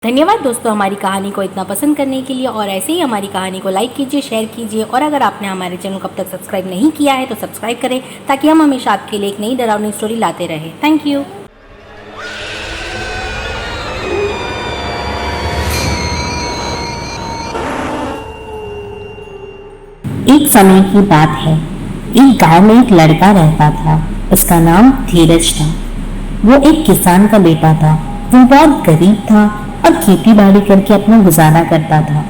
धन्यवाद दोस्तों हमारी कहानी को इतना पसंद करने के लिए। और ऐसे ही हमारी कहानी को लाइक कीजिए, शेयर कीजिए, और अगर आपने हमारे चैनल को अब तक सब्सक्राइब नहीं किया है तो सब्सक्राइब करें, ताकि हम हमेशा आपके लिए एक नई डरावनी स्टोरी लाते रहें। Thank you. एक समय की बात है। एक गांव में एक लड़का रहता था। उसका नाम धीरज था। वो एक किसान का बेटा था। वो बहुत गरीब था और खेती बाड़ी करके अपना गुजारा करता था।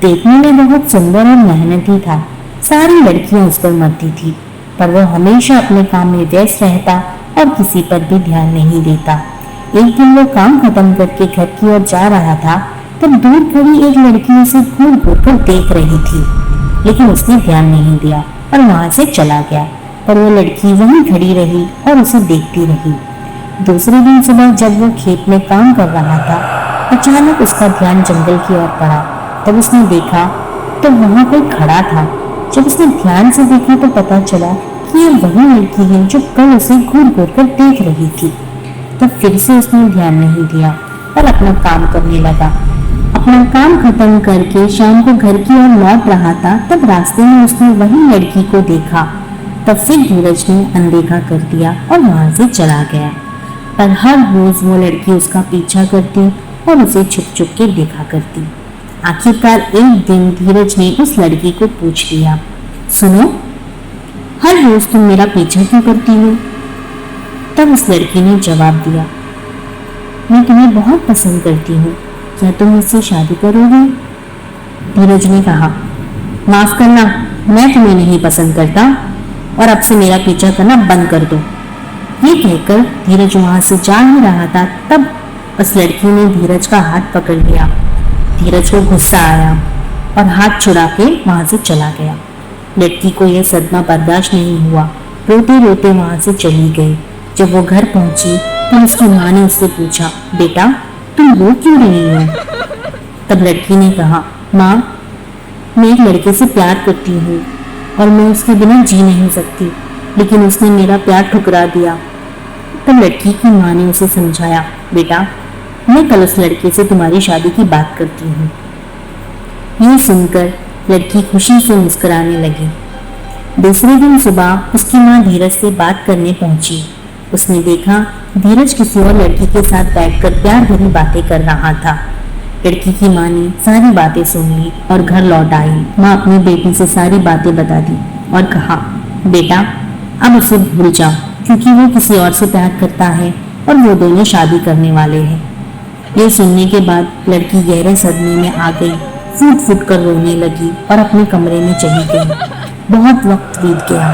देखने में बहुत सुंदर और मेहनती था। सारी लड़कियां उस पर मरती थी, पर वो हमेशा अपने काम में व्यस्त रहता और किसी पर भी ध्यान नहीं देता। एक दिन वो काम खत्म करके घर की ओर जा रहा था, तब दूर खड़ी एक लड़की उसे घूर घूर कर देख रही थी, लेकिन उसने ध्यान नहीं दिया और वहां से चला गया। पर वो लड़की वहीं खड़ी रही और उसे देखती रही। दूसरे दिन सुबह जब वो खेत में काम कर रहा था, अचानक उसका ध्यान जंगल की ओर पड़ा। तब उसने देखा तो वहां कोई खड़ा था। जब उसने ध्यान से देखा तो पता चला कि ये वही लड़की है जो कल उसे घूर घूर कर देख रही थी। तब फिर से उसने ध्यान नहीं दिया और अपना काम करने लगा। अपना काम खत्म करके शाम को घर की ओर लौट रहा था, तब रास्ते में उसने वही लड़की को देखा। तब फिर धीरज ने अनदेखा कर दिया और वहां से चला गया। पर हर रोज वो लड़की उसका पीछा करती और उसे छुप छुप के देखा करती। आखिरकार एक दिन धीरज ने उस लड़की को पूछ लिया, सुनो, हर रोज तुम मेरा पीछा क्यों करती हो? तब उस लड़की ने जवाब दिया, मैं तुम्हें बहुत पसंद करती हूँ, क्या तुम मुझसे शादी करोगे? धीरज ने कहा, माफ करना, मैं तुम्हें नहीं पसंद करता और अब से मेरा पीछा करना बंद कर दो। ये कहकर धीरज वहां से जा ही रहा था, तब उस लड़की ने धीरज का हाथ पकड़ लिया। धीरज को गुस्सा आया और हाथ छुड़ा के वहां से चला गया। लड़की को यह सदमा बर्दाश्त नहीं हुआ, रोते रोते वहां से चली गई। जब वो घर पहुंची तो उसकी माँ ने उससे पूछा, बेटा तुम रो क्यों रही हो? तब लड़की ने कहा, माँ, मैं एक लड़के से प्यार करती हूँ और मैं उसके बिना जी नहीं सकती, लेकिन उसने मेरा प्यार ठुकरा दिया। तब लड़की की माँ ने उसे समझाया, बेटा मैं कल उस लड़के से तुम्हारी शादी की बात करती हूँ। ये सुनकर लड़की खुशी से मुस्कुराने लगी। दूसरे दिन सुबह उसकी माँ धीरज से बात करने पहुंची। उसने देखा धीरज किसी और लड़की के साथ बैठकर प्यार भरी बातें कर रहा था। लड़की की माँ ने सारी बातें सुन ली और घर लौट आई। माँ अपनी बेटी से सारी बातें बता दी और कहा, बेटा अब उसे भूल जाओ, क्योंकि वो किसी और से प्यार करता है और वो दोनों शादी करने वाले हैं। ये सुनने के बाद लड़की गहरे सदमे में आ गई, फूट फूट कर रोने लगी और अपने कमरे में चली गई। बहुत वक्त बीत गया,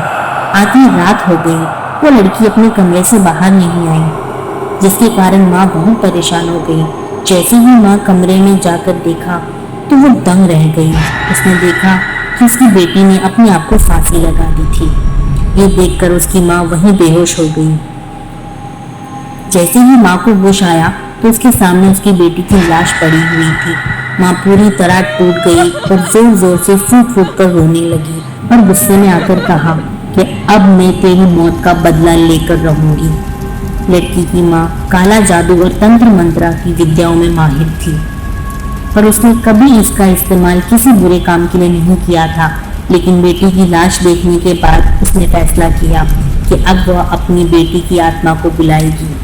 आधी रात हो गई। वो लड़की अपने कमरे से बाहर नहीं आई, जिसके कारण माँ बहुत परेशान हो गई। जैसे ही माँ कमरे में जाकर देखा तो वो दंग रह गई। उसने देखा कि उसकी बेटी ने अपने आप को फांसी लगा दी थी। ये देखकर उसकी माँ वहीं बेहोश हो गई। जैसे ही माँ को होश आया तो उसके सामने उसकी बेटी की लाश पड़ी हुई थी। माँ पूरी तरह टूट गई और जोर जोर से फूट फूट कर रोने लगी और गुस्से में आकर कहा कि अब मैं तेरी मौत का बदला लेकर रहूंगी। लड़की की माँ काला जादू और तंत्र मंत्र की विद्याओं में माहिर थी, पर उसने कभी इसका इस्तेमाल किसी बुरे काम के लिए नहीं किया था। लेकिन बेटी की लाश देखने के बाद उसने फैसला किया कि अब वह अपनी बेटी की आत्मा को बुलाएगी।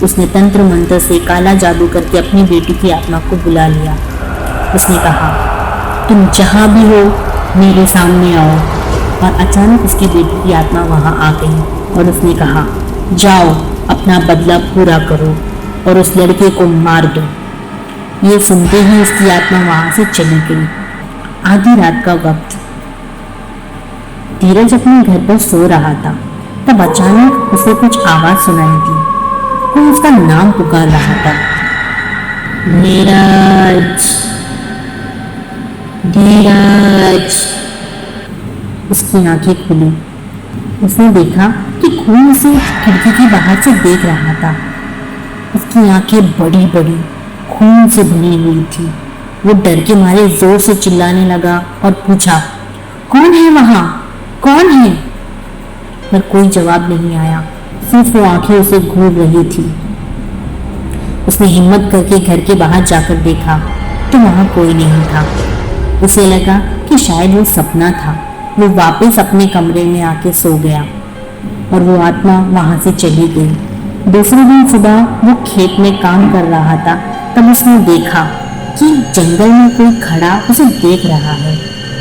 उसने तंत्र मंत्र से काला जादू करके अपनी बेटी की आत्मा को बुला लिया। उसने कहा, तुम जहां भी हो मेरे सामने आओ। और अचानक उसकी बेटी की आत्मा वहां आ गई और उसने कहा, जाओ अपना बदला पूरा करो और उस लड़के को मार दो। ये सुनते ही उसकी आत्मा वहां से चली गई। आधी रात का वक्त, धीरज अपने घर पर सो रहा था। तब अचानक उसे कुछ आवाज सुनाई दी। कोई उसका नाम पुकार रहा था, धीरज, धीरज। उसकी आंखें खुली। उसने देखा कि खून उसे खिड़की के बाहर से देख रहा था। उसकी आंखें बड़ी बड़ी खून से भरी हुई थी। वो डर के मारे जोर से चिल्लाने लगा और पूछा, कौन है वहां, कौन है? पर कोई जवाब नहीं आया, सिर्फ वो आंखें उसे घूर रही थी। उसने हिम्मत करके घर के बाहर जाकर देखा तो वहां कोई नहीं था। उसे लगा कि शायद वो सपना था। वो वापस अपने कमरे में आके सो गया और वो आत्मा वहां से चली गई। दूसरे दिन सुबह वो खेत में काम कर रहा था, तब उसने देखा कि जंगल में कोई खड़ा उसे देख रहा है।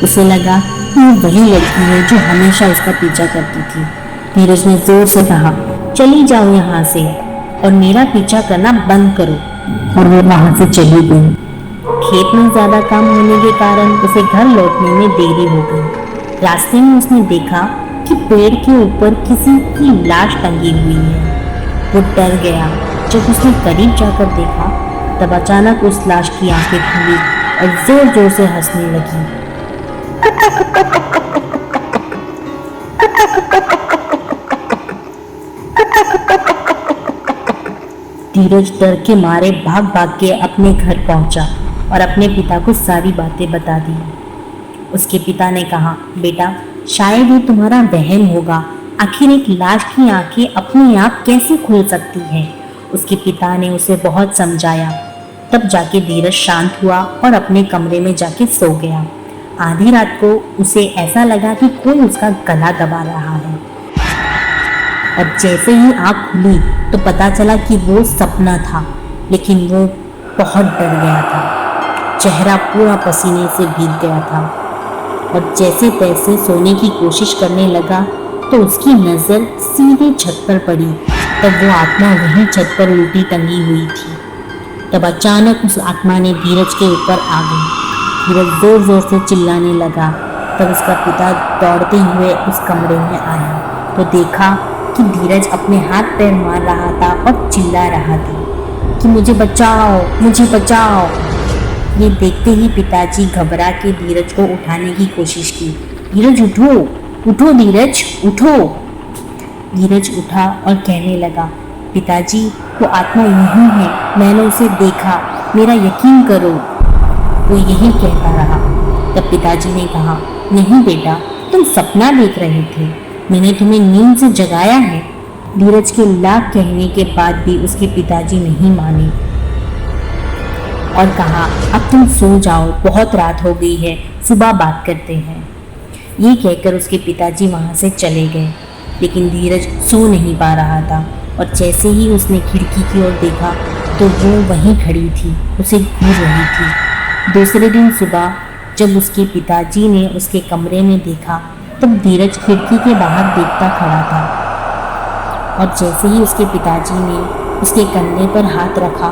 उसे लगा कि वो वही लड़की है जो हमेशा उसका पीछा करती थी। धीरज ने जोर से कहा, चली जाओ यहाँ से और मेरा पीछा करना बंद करो। और वो वहां से चली गई। खेत में ज्यादा काम होने के कारण उसे घर लौटने में देरी हो गई। रास्ते में उसने देखा कि पेड़ के ऊपर किसी की लाश टंगी हुई है। वो डर गया। जब उसने करीब जाकर देखा तब अचानक उस लाश की आंखें खुली और जोर जोर से हंसने लगी। धीरज डर के मारे भाग भाग के अपने घर पहुंचा और अपने पिता को सारी बातें बता दी। उसके पिता ने कहा, बेटा शायद ये तुम्हारा वहम होगा। आखिर एक लाश की आंखें अपने आप कैसे खुल सकती हैं? उसके पिता ने उसे बहुत समझाया। तब जाके धीरज शांत हुआ और अपने कमरे में जाके सो गया। आधी रात को उसे ऐसा लगा कि कोई उसका गला दबा रहा है और जैसे ही आंख खुली तो पता चला कि वो सपना था, लेकिन वो बहुत डर गया था। चेहरा पूरा पसीने से भीग गया था और जैसे तैसे सोने की कोशिश करने लगा तो उसकी नज़र सीधे छत पर पड़ी। तब वो आत्मा वहीं छत पर उल्टी टंगी हुई थी। तब अचानक उस आत्मा ने धीरज के ऊपर आ गई। धीरज जोर जोर से चिल्लाने लगा। तब उसका पिता दौड़ते हुए उस कमरे में आया तो देखा कि धीरज अपने हाथ पैर मार रहा था और चिल्ला रहा था कि मुझे बचाओ, मुझे बचाओ। ये देखते ही पिताजी घबरा के धीरज को उठाने की कोशिश की। धीरज उठो, उठो धीरज, उठो। धीरज उठा और कहने लगा, पिताजी वो आत्मा यही है, मैंने उसे देखा, मेरा यकीन करो। वो यही कहता रहा। तब पिताजी ने कहा, नहीं बेटा, तुम सपना देख रहे थे, मैंने तुम्हें नींद से जगाया है। धीरज के लाख कहने के बाद भी उसके पिताजी नहीं माने और कहा, अब तुम सो जाओ, बहुत रात हो गई है, सुबह बात करते हैं। ये कहकर उसके पिताजी वहां से चले गए, लेकिन धीरज सो नहीं पा रहा था और जैसे ही उसने खिड़की की ओर देखा तो वो वहीं खड़ी थी, उसे घूर रही थी। दूसरे दिन सुबह जब उसके पिताजी ने उसके कमरे में देखा तब धीरज खिड़की के बाहर देखता खड़ा था और जैसे ही उसके पिताजी ने उसके कंधे पर हाथ रखा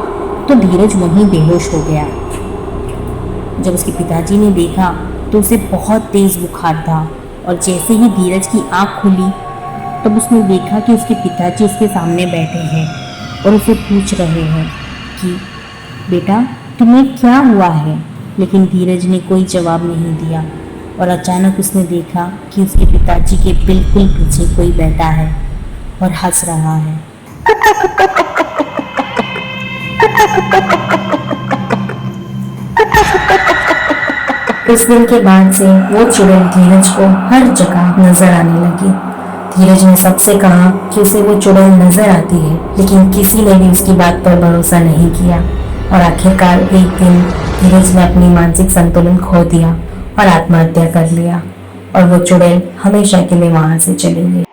तो धीरज वहीं बेहोश हो गया। जब उसके पिताजी ने देखा तो उसे बहुत तेज बुखार था और जैसे ही धीरज की आंख खुली तब उसने देखा कि उसके पिताजी उसके सामने बैठे हैं और उसे पूछ रहे हैं कि बेटा तुम्हें क्या हुआ है। लेकिन धीरज ने कोई जवाब नहीं दिया और अचानक उसने देखा कि उसके पिताजी के बिल्कुल पीछे कोई बैठा है और हंस रहा है। उस दिन के बाद से वो चुड़ैल धीरज को हर जगह नजर आने लगी। धीरज ने सबसे कहा कि उसे वो चुड़ैल नजर आती है, लेकिन किसी ने भी उसकी बात पर भरोसा नहीं किया और आखिरकार एक दिन धीरज ने अपनी मानसिक संतुलन खो दिया और आत्महत्या कर लिया और वो चुड़ैल हमेशा के लिए वहां से चली गई।